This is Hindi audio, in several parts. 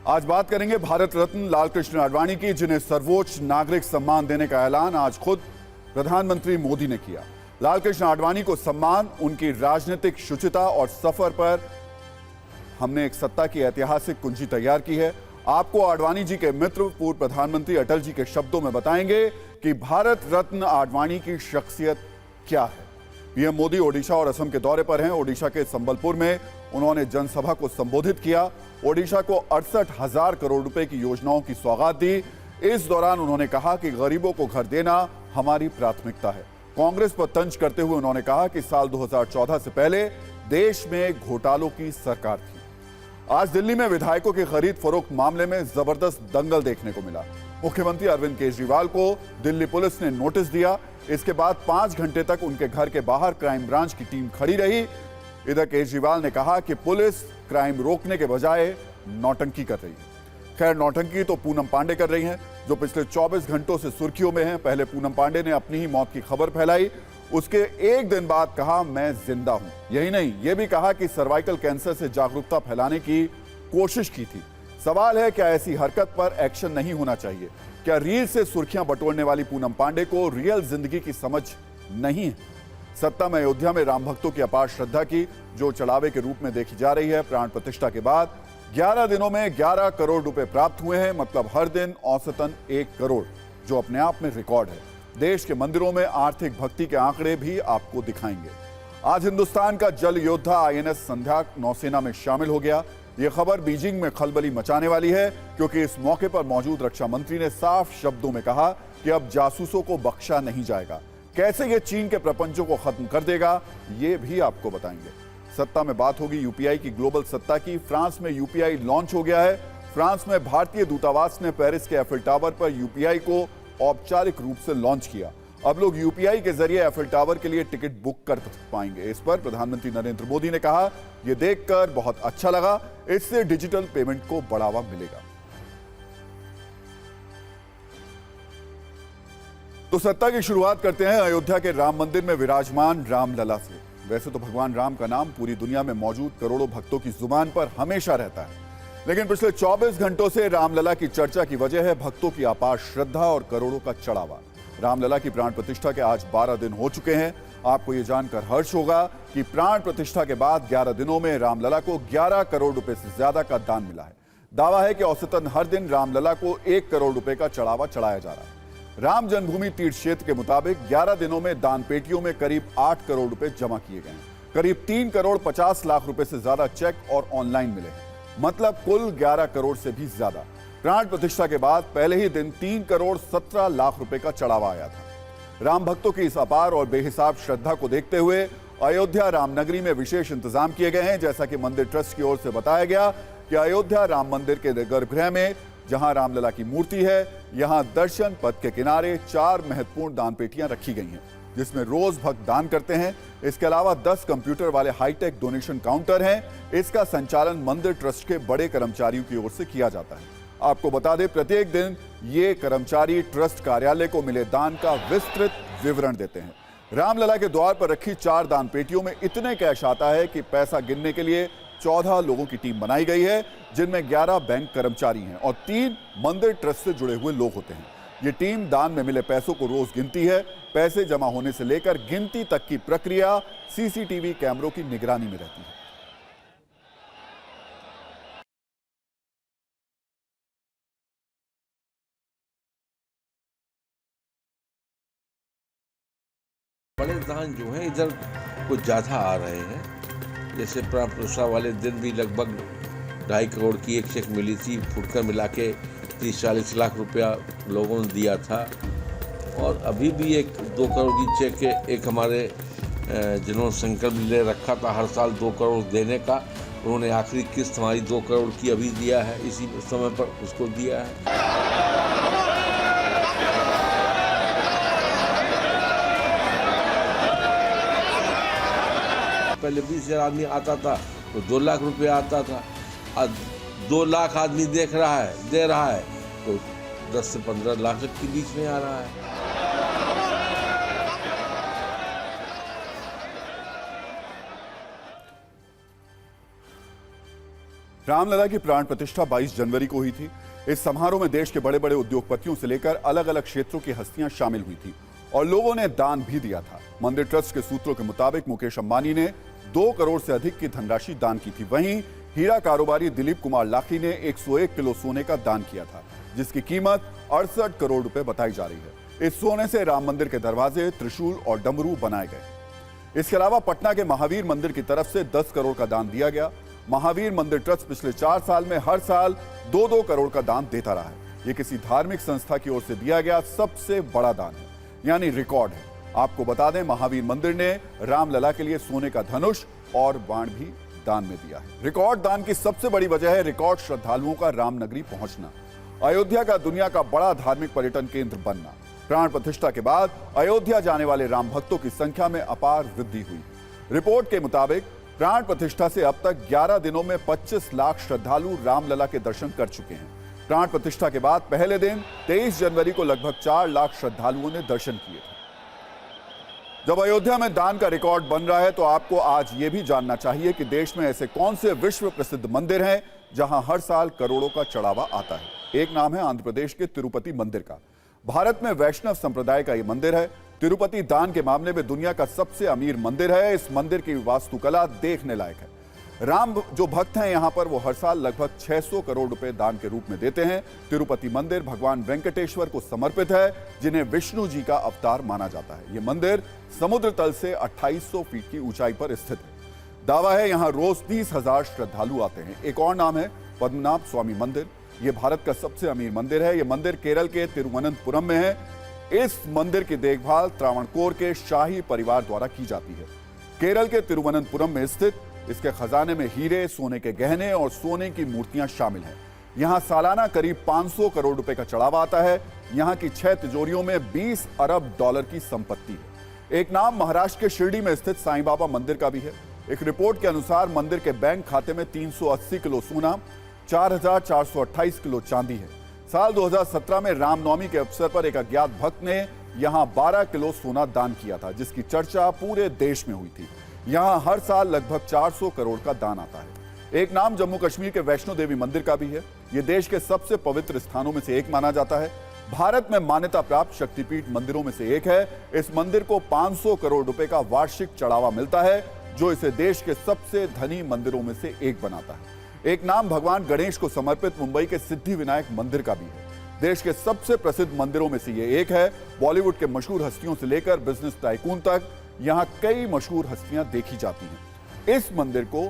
आज बात करेंगे भारत रत्न लालकृष्ण आडवाणी की, जिन्हें सर्वोच्च नागरिक सम्मान देने का ऐलान आज खुद प्रधानमंत्री मोदी ने किया। लालकृष्ण आडवाणी को सम्मान उनकी राजनीतिक शुचिता और सफर पर हमने एक सत्ता की ऐतिहासिक कुंजी तैयार की है। आपको आडवाणी जी के मित्र पूर्व प्रधानमंत्री अटल जी के शब्दों में बताएंगे कि भारत रत्न आडवाणी की शख्सियत क्या है। पीएम मोदी ओडिशा और असम के दौरे पर हैं। ओडिशा के संबलपुर में उन्होंने जनसभा को संबोधित किया। ओडिशा को 68,000 करोड़ रुपए की योजनाओं की सौगात दी। इस दौरान उन्होंने कहा कि गरीबों को घर देना हमारी प्राथमिकता है। कांग्रेस पर तंज करते हुए उन्होंने कहा कि साल 2014 से पहले देश में घोटालों की सरकार थी। आज दिल्ली में विधायकों की खरीद फरोख्त मामले में जबरदस्त दंगल देखने को मिला। मुख्यमंत्री अरविंद केजरीवाल को दिल्ली पुलिस ने नोटिस दिया। इसके बाद 5 घंटे तक उनके घर के बाहर क्राइम ब्रांच की टीम खड़ी रही। इधर केजरीवाल ने कहा कि पुलिस क्राइम रोकने के बजाय नौटंकी कर रही है। खैर, नौटंकी तो पूनम पांडे कर रही हैं, जो पिछले 24 घंटों से सुर्खियों में हैं। पहले पूनम पांडे ने अपनी ही मौत की खबर फैलाई। उसके एक दिन बाद कहा, मैं जिंदा हूं। यही नहीं, यह भी कहा कि सर्वाइकल कैंसर से जागरूकता फैलाने की कोशिश की थी। सवाल है, क्या ऐसी हरकत पर एक्शन नहीं होना चाहिए? क्या रील से सुर्खियां बटोरने वाली पूनम पांडे को रियल जिंदगी की समझ नहीं है? सत्ता में अयोध्या में राम भक्तों की अपार श्रद्धा की जो चढ़ावे के रूप में देखी जा रही है। प्राण प्रतिष्ठा के बाद 11 दिनों में 11 करोड़ रुपए प्राप्त हुए हैं। मतलब हर दिन औसतन 1 करोड़, जो अपने आप में रिकॉर्ड है। देश के मंदिरों में आर्थिक भक्ति के आंकड़े भी आपको दिखाएंगे। आज हिंदुस्तान का जल योद्धा आईएनएस संध्या नौसेना में शामिल हो गया। यह खबर बीजिंग में खलबली मचाने वाली है, क्योंकि इस मौके पर मौजूद रक्षा मंत्री ने साफ शब्दों में कहा कि अब जासूसों को बख्शा नहीं जाएगा। कैसे यह चीन के प्रपंचों को खत्म कर देगा, यह भी आपको बताएंगे। सत्ता में बात होगी यूपीआई की, ग्लोबल सत्ता की। फ्रांस में यूपीआई लॉन्च हो गया है। फ्रांस में भारतीय दूतावास ने पेरिस के एफिल टावर पर यूपीआई को औपचारिक रूप से लॉन्च किया। अब लोग यूपीआई के जरिए एफिल टावर के लिए टिकट बुक कर पाएंगे। इस पर प्रधानमंत्री नरेंद्र मोदी ने कहा, यह देखकर बहुत अच्छा लगा, इससे डिजिटल पेमेंट को बढ़ावा मिलेगा। तो सत्ता की शुरुआत करते हैं अयोध्या के राम मंदिर में विराजमान रामलला से। वैसे तो भगवान राम का नाम पूरी दुनिया में मौजूद करोड़ों भक्तों की जुबान पर हमेशा रहता है, लेकिन पिछले 24 घंटों से रामलला की चर्चा की वजह है भक्तों की अपार श्रद्धा और करोड़ों का चढ़ावा। रामलला की प्राण प्रतिष्ठा के आज 12 दिन हो चुके हैं। आपको यह जानकर हर्ष होगा कि प्राण प्रतिष्ठा के बाद 11 दिनों में रामलला को 11 करोड़ रुपए से ज्यादा का दान मिला है। दावा है कि औसतन हर दिन रामलला को 1 करोड़ रुपए का चढ़ावा चढ़ाया जा रहा है। राम जन्मभूमि तीर्थ क्षेत्र के मुताबिक 11 दिनों में दान पेटियों में करीब 8 करोड़ रुपए जमा किए गए हैं। करीब 3 करोड़ 50 लाख रुपए से ज्यादा चेक और ऑनलाइन मिले हैं। मतलब कुल 11 करोड़ से भी ज्यादा। प्राण प्रतिष्ठा के बाद पहले ही दिन 3 करोड़ 17 लाख रुपए का चढ़ावा आया था। राम भक्तों की इस अपार और बेहिसाब श्रद्धा को देखते हुए अयोध्या रामनगरी में विशेष इंतजाम किए गए हैं। जैसा कि मंदिर ट्रस्ट की ओर से बताया गया कि अयोध्या राम मंदिर के गर्भगृह में जहां रामलला की मूर्ति है, यहां दर्शन पथ के किनारे 4 महत्वपूर्ण दान पेटियां रखी गई हैं, जिसमें रोज भक्त दान करते हैं। इसके अलावा 10 कंप्यूटर वाले हाईटेक डोनेशन काउंटर हैं। इसका संचालन मंदिर ट्रस्ट के बड़े कर्मचारियों की ओर से किया जाता है। आपको बता दें, प्रत्येक दिन ये कर्मचारी ट्रस्ट कार्यालय को मिले दान का विस्तृत विवरण देते हैं। रामलला के द्वार पर रखी 4 दान पेटियों में इतने कैश आता है कि पैसा गिनने के लिए 14 लोगों की टीम बनाई गई है, जिनमें 11 बैंक कर्मचारी हैं और 3 मंदिर ट्रस्ट से जुड़े हुए लोग होते हैं। ये टीम दान में मिले पैसों को रोज गिनती है। पैसे जमा होने से लेकर गिनती तक की प्रक्रिया सीसीटीवी कैमरों की निगरानी में रहती है। बड़े दान जो हैं इधर कुछ ज़्यादा आ रहे हैं। जैसे प्राण प्रतिष्ठा वाले दिन भी लगभग 2.5 करोड़ की एक चेक मिली थी। फुटकर मिला के 30-40 लाख रुपया लोगों ने दिया था। और अभी भी 1-2 करोड़ की चेक एक हमारे जिन्होंने संकल्प ले रखा था हर साल 2 करोड़ देने का, उन्होंने आखिरी किस्त हमारी 2 करोड़ की अभी दिया है, इसी समय पर उसको दिया है। पहले 20,000 आदमी आता था तो 2 लाख रुपया आता था। अब 2 लाख आदमी देख रहा है, दे रहा है, तो 10 से 15 लाख तक के बीच में आ रहा है। रामलला की प्राण प्रतिष्ठा 22 जनवरी को हुई थी। इस समारोह में देश के बड़े बड़े उद्योगपतियों से लेकर अलग अलग क्षेत्रों की हस्तियां शामिल हुई थी और लोगों ने दान भी दिया था। मंदिर ट्रस्ट के सूत्रों के मुताबिक मुकेश अंबानी ने 2 करोड़ से अधिक की धनराशि दान की थी। वहीं हीरा कारोबारी दिलीप कुमार लाखी ने 101 किलो सोने का दान किया था, जिसकी कीमत 68 करोड़ रुपए बताई जा रही है। इस सोने से राम मंदिर के दरवाजे, त्रिशूल और डमरू बनाए गए। इसके अलावा पटना के महावीर मंदिर की तरफ से 10 करोड़ का दान दिया गया। महावीर मंदिर ट्रस्ट पिछले 4 साल में हर साल 2-2 करोड़ का दान देता रहा है। यह किसी धार्मिक संस्था की ओर से दिया गया सबसे बड़ा दान है, यानी रिकॉर्ड है। आपको बता दें, महावीर मंदिर ने रामलला के लिए सोने का धनुष और बाण भी दान में दिया है। रिकॉर्ड दान की सबसे बड़ी वजह है रिकॉर्ड श्रद्धालुओं का रामनगरी पहुंचना, अयोध्या का दुनिया का बड़ा धार्मिक पर्यटन केंद्र बनना। प्राण प्रतिष्ठा के बाद अयोध्या जाने वाले राम भक्तों की संख्या में अपार वृद्धि हुई। रिपोर्ट के मुताबिक प्राण प्रतिष्ठा से अब तक 11 दिनों में 25 लाख श्रद्धालु रामलला के दर्शन कर चुके हैं। प्राण प्रतिष्ठा के बाद पहले दिन 23 जनवरी को लगभग 4 लाख श्रद्धालुओं ने दर्शन किए थे। जब अयोध्या में दान का रिकॉर्ड बन रहा है तो आपको आज यह भी जानना चाहिए कि देश में ऐसे कौन से विश्व प्रसिद्ध मंदिर हैं जहां हर साल करोड़ों का चढ़ावा आता है। एक नाम है आंध्र प्रदेश के तिरुपति मंदिर का। भारत में वैष्णव संप्रदाय का यह मंदिर है। तिरुपति दान के मामले में दुनिया का सबसे अमीर मंदिर है। इस मंदिर की वास्तुकला देखने लायक है। राम जो भक्त हैं यहां पर वो हर साल लगभग 600 करोड़ रुपए दान के रूप में देते हैं। तिरुपति मंदिर भगवान वेंकटेश्वर को समर्पित है, जिन्हें विष्णु जी का अवतार माना जाता है। यह मंदिर समुद्र तल से 2800 फीट की ऊंचाई पर स्थित है। दावा है यहां रोज 30,000 श्रद्धालु आते हैं। एक और नाम है पद्मनाभ स्वामी मंदिर। यह भारत का सबसे अमीर मंदिर है। यह मंदिर केरल के तिरुवनंतपुरम में है। इस मंदिर की देखभाल त्रावणकोर के शाही परिवार द्वारा की जाती है। केरल के तिरुवनंतपुरम में स्थित इसके खजाने में हीरे, सोने के गहने और सोने की मूर्तियां शामिल हैं। यहां सालाना करीब 500 करोड़ रुपए का चढ़ावा आता है। यहां की 6 तिजोरियों में 20 अरब डॉलर की संपत्ति है। एक नाम महाराष्ट्र के शिरडी में स्थित साईं बाबा मंदिर का भी है। एक रिपोर्ट के अनुसार मंदिर के बैंक खाते में 380 किलो सोना, 4,428 किलो चांदी है। साल 2017 में रामनवमी के अवसर पर एक अज्ञात भक्त ने यहां 12 किलो सोना दान किया था, जिसकी चर्चा पूरे देश में हुई थी। यहां हर साल लगभग 400 करोड़ का दान आता है। एक नाम जम्मू कश्मीर के वैष्णो देवी मंदिर का भी है। यह देश के सबसे पवित्र स्थानों में से एक माना जाता है। भारत में मान्यता प्राप्त शक्तिपीठ मंदिरों में से एक है। इस मंदिर को 500 करोड़ रुपए का वार्षिक चढ़ावा मिलता है, जो इसे देश के सबसे धनी मंदिरों में से एक बनाता है। एक नाम भगवान गणेश को समर्पित मुंबई के सिद्धि विनायक मंदिर का भी है। देश के सबसे प्रसिद्ध मंदिरों में से यह एक है। बॉलीवुड के मशहूर हस्तियों से लेकर बिजनेस टाइकून तक यहां कई मशहूर हस्तियां देखी जाती हैं। इस मंदिर को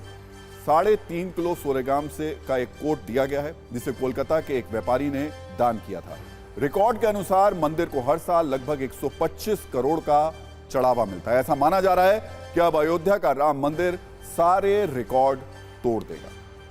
3.5 किलो सोनेगाम से का एक कोट दिया गया है, जिसे कोलकाता के एक व्यापारी ने दान किया था। रिकॉर्ड के अनुसार मंदिर को हर साल लगभग 125 करोड़ का चढ़ावा मिलता है। ऐसा माना जा रहा है कि अब अयोध्या का राम मंदिर सारे रिकॉर्ड तोड़ देगा।